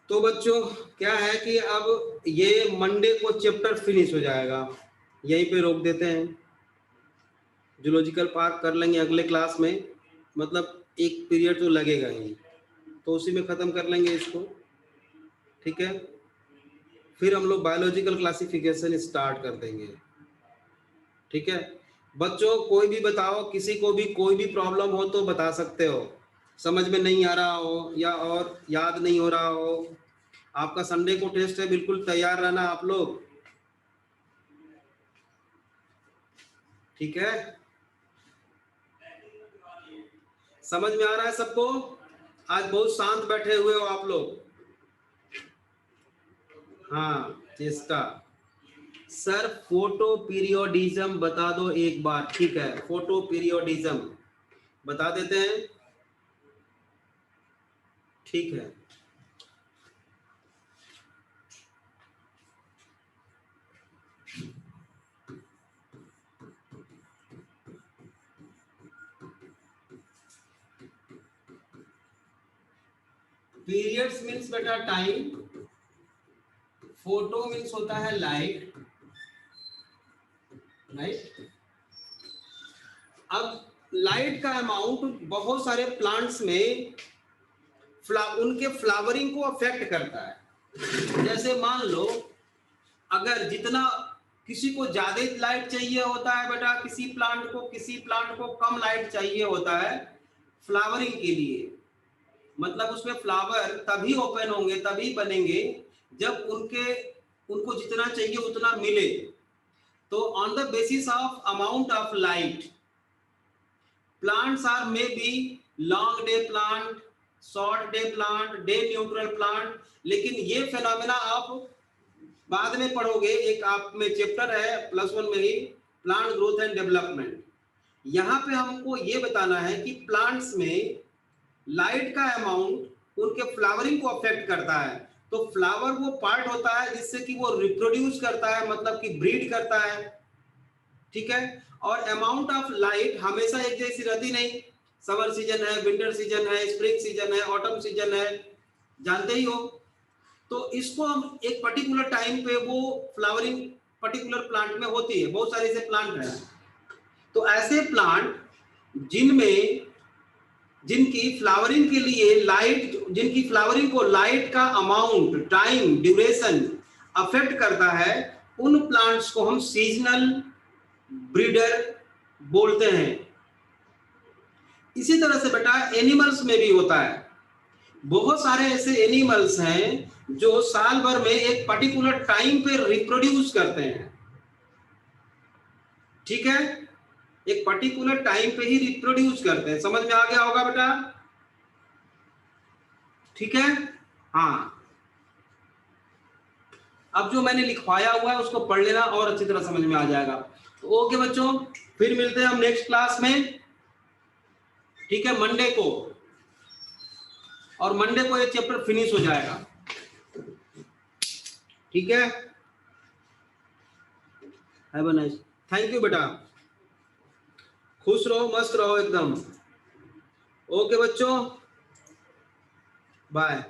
तो बच्चों क्या है कि अब ये मंडे को चैप्टर फिनिश हो जाएगा, यहीं पे रोक देते हैं। जूलॉजिकल पार्क कर लेंगे अगले क्लास में, मतलब एक पीरियड तो लगेगा ही, तो उसी में खत्म कर लेंगे इसको, ठीक है। फिर हम लोग बायोलॉजिकल क्लासिफिकेशन स्टार्ट कर देंगे, ठीक है। बच्चों कोई भी बताओ, किसी को भी कोई भी प्रॉब्लम हो तो बता सकते हो, समझ में नहीं आ रहा हो या और याद नहीं हो रहा हो। आपका संडे को टेस्ट है, बिल्कुल तैयार रहना आप लोग, ठीक है। समझ में आ रहा है सबको? आज बहुत शांत बैठे हुए हो आप लोग। हाँ चेष्टा। सर फोटो पीरियोडिज्म बता दो एक बार, ठीक है। फोटो पीरियोडिज्म बता देते हैं, ठीक है। पीरियड्स मीन्स बेटा टाइम, फोटो मीन्स होता है लाइट, राइट। अब लाइट का अमाउंट बहुत सारे प्लांट्स में उनके फ्लावरिंग को अफेक्ट करता है। जैसे मान लो अगर जितना किसी को ज्यादा लाइट चाहिए होता है बेटा, किसी प्लांट को कम लाइट चाहिए होता है फ्लावरिंग के लिए। मतलब उसमें फ्लावर तभी ओपन होंगे, तभी बनेंगे जब उनको जितना चाहिए उतना मिले। तो on the basis of amount of light plants are may be long day plant, short day plant, day neutral plant. लेकिन ये फेनोमेना आप बाद में पढ़ोगे, एक आप में चैप्टर है +1 में ही, प्लांट ग्रोथ एंड डेवलपमेंट। यहाँ पे हमको ये बताना है कि प्लांट्स में लाइट का अमाउंट उनके फ्लावरिंग को अफेक्ट करता है। तो फ्लावर वो पार्ट होता है जिससे कि वो रिप्रोड्यूस करता है, मतलब कि ब्रीड करता है, ठीक है। और अमाउंट ऑफ लाइट हमेशा एक जैसी रहती नहीं, समर सीजन है, विंटर सीजन है, स्प्रिंग सीजन है, ऑटम सीजन है, जानते ही हो। तो इसको हम एक पर्टिकुलर टाइम पे वो फ्लावरिंग पर्टिकुलर प्लांट में होती है, बहुत सारे ऐसे प्लांट हैं। तो ऐसे प्लांट जिनमें जिनकी फ्लावरिंग के लिए लाइट, जिनकी फ्लावरिंग को लाइट का अमाउंट, टाइम, ड्यूरेशन अफेक्ट करता है, उन प्लांट्स को हम सीजनल ब्रीडर बोलते हैं। इसी तरह से बेटा एनिमल्स में भी होता है। बहुत सारे ऐसे एनिमल्स हैं जो साल भर में एक पर्टिकुलर टाइम पे रिप्रोड्यूस करते हैं, ठीक है, एक पर्टिकुलर टाइम पे ही रिप्रोड्यूस करते हैं। समझ में आ गया होगा बेटा? ठीक है, हाँ। अब जो मैंने लिखवाया हुआ है उसको पढ़ लेना और अच्छी तरह समझ में आ जाएगा। तो ओके बच्चों, फिर मिलते हैं हम नेक्स्ट क्लास में, ठीक है, मंडे को, और मंडे को ये चैप्टर फिनिश हो जाएगा, ठीक है। Have a nice, thank you बेटा, खुश रहो, मस्त रहो एकदम। ओके बच्चों, बाय।